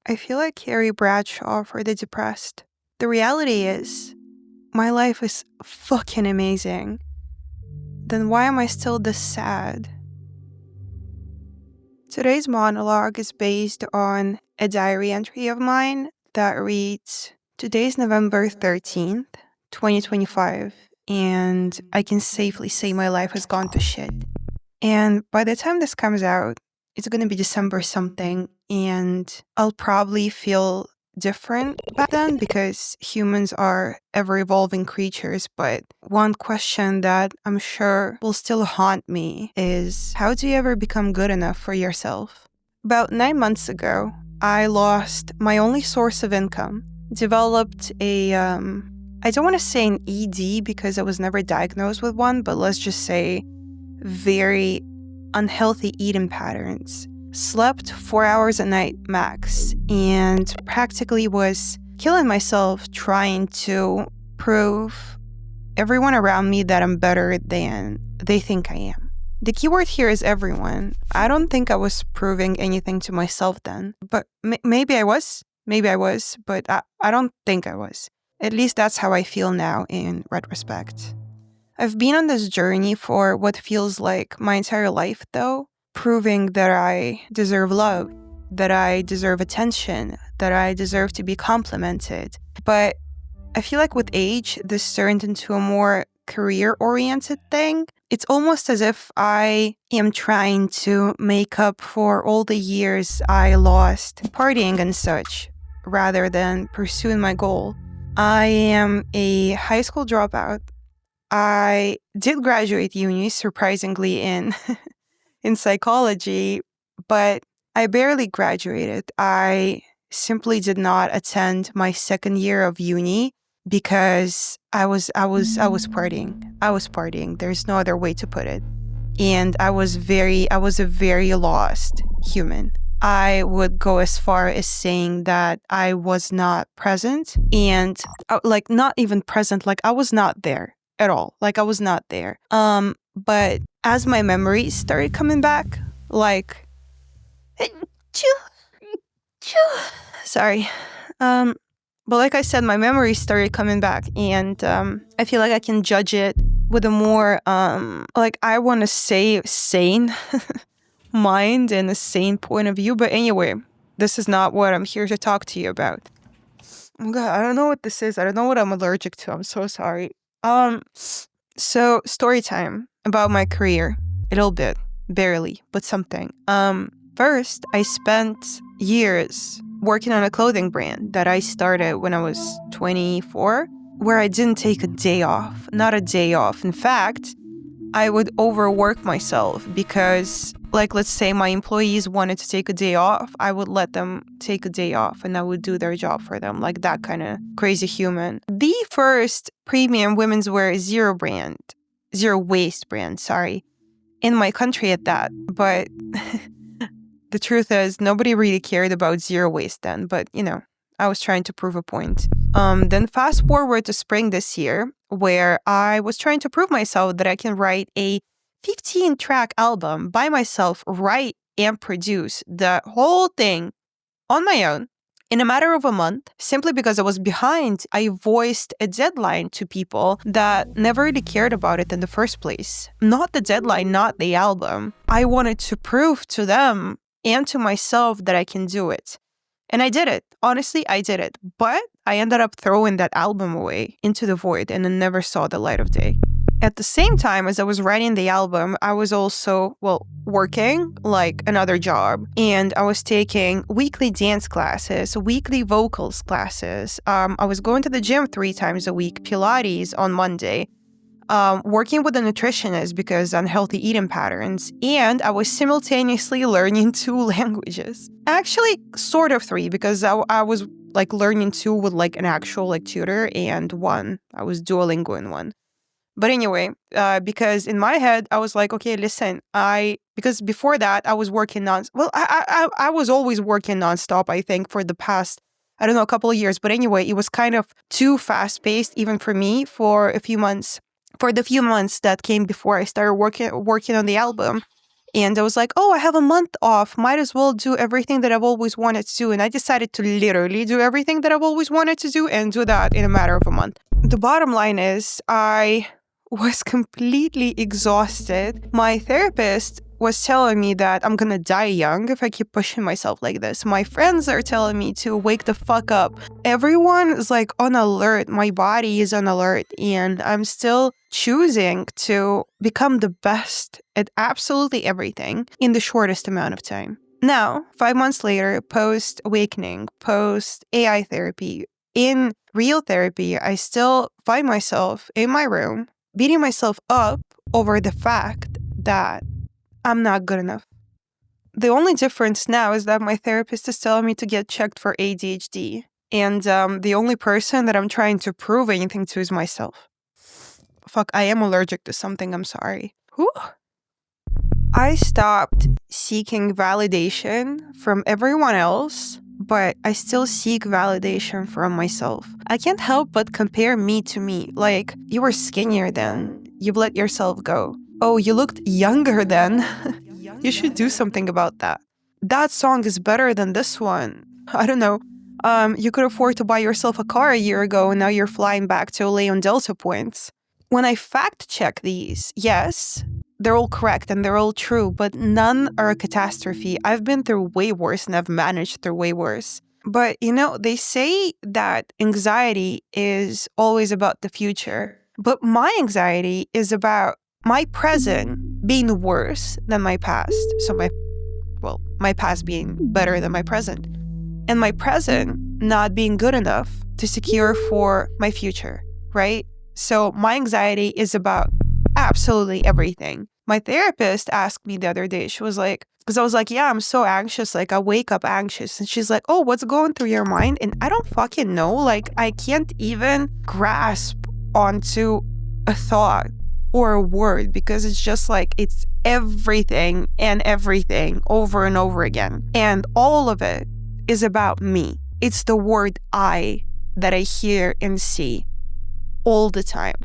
I feel like Carrie Bradshaw for the depressed. The reality is, my life is fucking amazing. Then why am I still this sad? Today's monologue is based on a diary entry of mine that reads, "Today's November 13th, 2025, and I can safely say my life has gone to shit. And by the time this comes out, it's going to be December something, and I'll probably feel different back then because humans are ever-evolving creatures. But one question that I'm sure will still haunt me is, how do you ever become good enough for yourself? About 9 months ago, I lost my only source of income, developed I don't want to say an ED because I was never diagnosed with one, but let's just say very unhealthy eating patterns. Slept 4 hours a night max, and practically was killing myself trying to prove everyone around me that I'm better than they think I am. The keyword here is everyone. I don't think I was proving anything to myself then, but maybe I was, but I don't think I was. At least that's how I feel now in retrospect. I've been on this journey for what feels like my entire life, though, proving that I deserve love, that I deserve attention, that I deserve to be complimented. But I feel like with age, this turned into a more career-oriented thing. It's almost as if I am trying to make up for all the years I lost partying and such, rather than pursuing my goal. I am a high school dropout. I did graduate uni, surprisingly, in psychology, but I barely graduated. I simply did not attend my second year of uni because I was partying. I was partying. There's no other way to put it. And I was a very lost human. I would go as far as saying that I was not present, and not even present, like I was not there at all. Like I was not there. But as my memories started coming back, sorry. But like I said, my memories started coming back, and I feel like I can judge it with a more I want to say sane mind and a sane point of view. But anyway, this is not what I'm here to talk to you about. Oh God, I don't know what this is. I don't know what I'm allergic to. I'm so sorry. So story time about my career. A little bit, barely, but something. First, I spent years working on a clothing brand that I started when I was 24, where I didn't take a day off, not a day off. In fact, I would overwork myself because, let's say my employees wanted to take a day off, I would let them take a day off and I would do their job for them, like that kind of crazy human. The first premium women's wear zero waste brand, in my country at that. But the truth is, nobody really cared about zero waste then, but I was trying to prove a point. Then fast forward to spring this year, where I was trying to prove myself that I can write a 15-track album by myself, write and produce the whole thing on my own in a matter of a month. Simply because I was behind, I voiced a deadline to people that never really cared about it in the first place. Not the deadline, not the album. I wanted to prove to them and to myself that I can do it. And I did it. Honestly, I did it. But I ended up throwing that album away into the void and it never saw the light of day. At the same time as I was writing the album, I was also, working like another job. And I was taking weekly dance classes, weekly vocals classes. I was going to the gym 3 times a week, Pilates on Monday. Working with a nutritionist because unhealthy eating patterns, and I was simultaneously learning 2 languages. Actually, sort of 3, because I was learning 2 with an actual tutor, and 1, I was Duolingo in 1. But anyway, because in my head, I was like, okay, listen, because before that, I was working I was always working nonstop, I think, for the past, I don't know, a couple of years. But anyway, it was kind of too fast-paced, even for me, for a few months. For the few months that came before I started working on the album. And I was like, oh, I have a month off. Might as well do everything that I've always wanted to do. And I decided to literally do everything that I've always wanted to do and do that in a matter of a month. The bottom line is I was completely exhausted. My therapist was telling me that I'm gonna die young if I keep pushing myself like this. My friends are telling me to wake the fuck up. Everyone is like on alert. My body is on alert. And I'm still choosing to become the best at absolutely everything in the shortest amount of time. Now, 5 months later, post-awakening, post-AI therapy, in real therapy, I still find myself in my room beating myself up over the fact that I'm not good enough. The only difference now is that my therapist is telling me to get checked for ADHD. And the only person that I'm trying to prove anything to is myself. Fuck, I am allergic to something, I'm sorry. Whew. I stopped seeking validation from everyone else, but I still seek validation from myself. I can't help but compare me to me. Like, you were skinnier then. You've let yourself go. Oh, you looked younger then. You should do something about that. That song is better than this one. I don't know. You could afford to buy yourself a car a year ago and now you're flying back to LA on Delta points. When I fact check these, yes, they're all correct and they're all true, but none are a catastrophe. I've been through way worse and I've managed through way worse. But, they say that anxiety is always about the future. But my anxiety is about my present being worse than my past. So my past being better than my present. And my present not being good enough to secure for my future, right? So my anxiety is about absolutely everything. My therapist asked me the other day, she was like, because I was like, yeah, I'm so anxious. Like, I wake up anxious. And she's like, oh, what's going through your mind? And I don't fucking know. Like, I can't even grasp onto a thought or a word because it's just like, it's everything and everything over and over again. And all of it is about me. It's the word I that I hear and see all the time.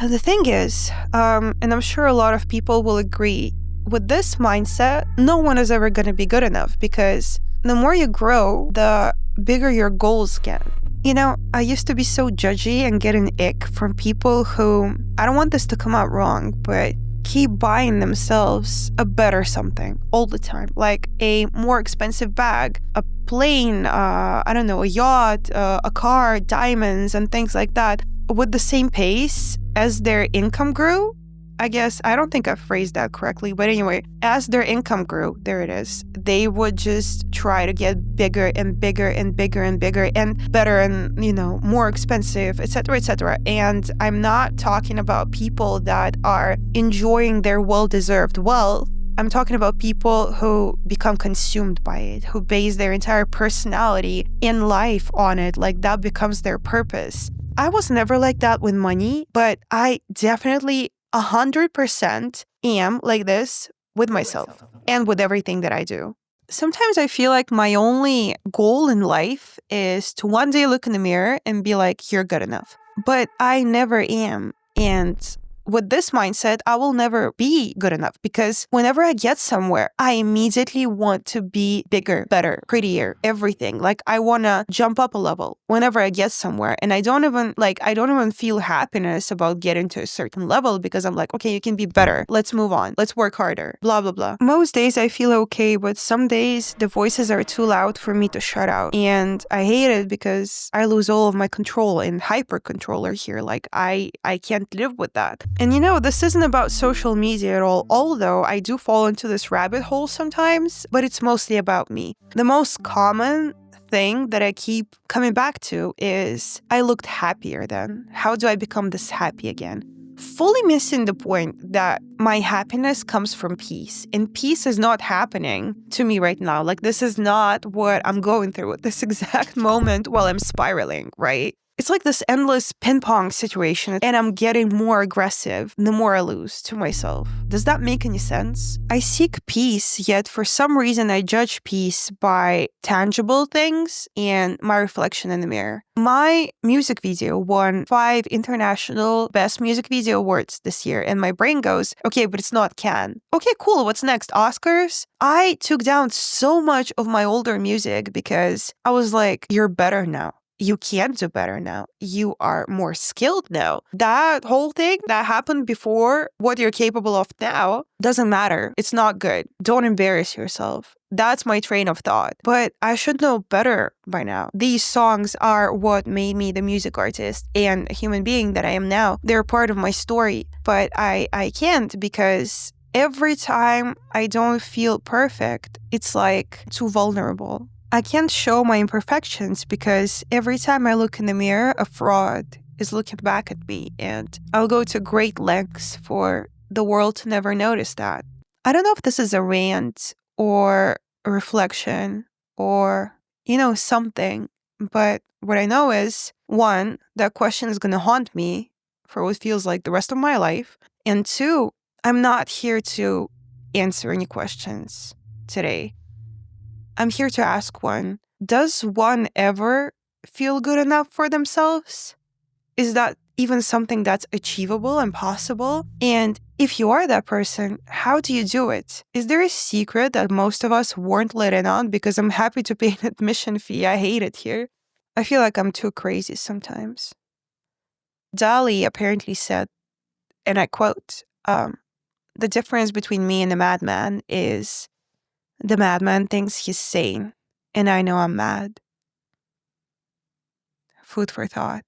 The thing is, and I'm sure a lot of people will agree, with this mindset, no one is ever going to be good enough because the more you grow, the bigger your goals get. I used to be so judgy and get an ick from people who, I don't want this to come out wrong, but keep buying themselves a better something all the time, like a more expensive bag, a plane, a yacht, a car, diamonds, and things like that, with the same pace as their income grew. I guess, I don't think I phrased that correctly, but anyway, as their income grew, there it is, they would just try to get bigger and bigger and bigger and bigger and better and, more expensive, etc., etc. And I'm not talking about people that are enjoying their well-deserved wealth. I'm talking about people who become consumed by it, who base their entire personality in life on it, like that becomes their purpose. I was never like that with money, but I definitely 100% am like this with myself and with everything that I do. Sometimes I feel like my only goal in life is to one day look in the mirror and be like, you're good enough. But I never am. And with this mindset, I will never be good enough because whenever I get somewhere, I immediately want to be bigger, better, prettier, everything. Like I want to jump up a level whenever I get somewhere. And I don't even feel happiness about getting to a certain level because I'm like, okay, you can be better. Let's move on. Let's work harder, blah, blah, blah. Most days I feel okay, but some days the voices are too loud for me to shut out. And I hate it because I lose all of my control and hyper controller here. Like I can't live with that. And this isn't about social media at all, although I do fall into this rabbit hole sometimes, but it's mostly about me. The most common thing that I keep coming back to is I looked happier then. How do I become this happy again? Fully missing the point that my happiness comes from peace. And peace is not happening to me right now. Like this is not what I'm going through at this exact moment while I'm spiraling, right? It's like this endless ping pong situation, and I'm getting more aggressive the more I lose to myself. Does that make any sense? I seek peace, yet for some reason I judge peace by tangible things and my reflection in the mirror. My music video won 5 international Best Music Video awards this year, and my brain goes, okay, but it's not Cannes. Okay, cool, what's next? Oscars? I took down so much of my older music because I was like, you're better now. You can do better now. You are more skilled now. That whole thing that happened before, what you're capable of now, doesn't matter. It's not good. Don't embarrass yourself. That's my train of thought. But I should know better by now. These songs are what made me the music artist and human being that I am now. They're part of my story. But I can't, because every time I don't feel perfect, it's like too vulnerable. I can't show my imperfections because every time I look in the mirror, a fraud is looking back at me, and I'll go to great lengths for the world to never notice that. I don't know if this is a rant or a reflection or, something, but what I know is, 1, that question is going to haunt me for what feels like the rest of my life, and 2, I'm not here to answer any questions today. I'm here to ask one. Does one ever feel good enough for themselves? Is that even something that's achievable and possible? And if you are that person, how do you do it? Is there a secret that most of us weren't let in on? Because I'm happy to pay an admission fee. I hate it here. I feel like I'm too crazy sometimes. Dali apparently said, and I quote, the difference between me and the madman is the madman thinks he's sane, and I know I'm mad. Food for thought.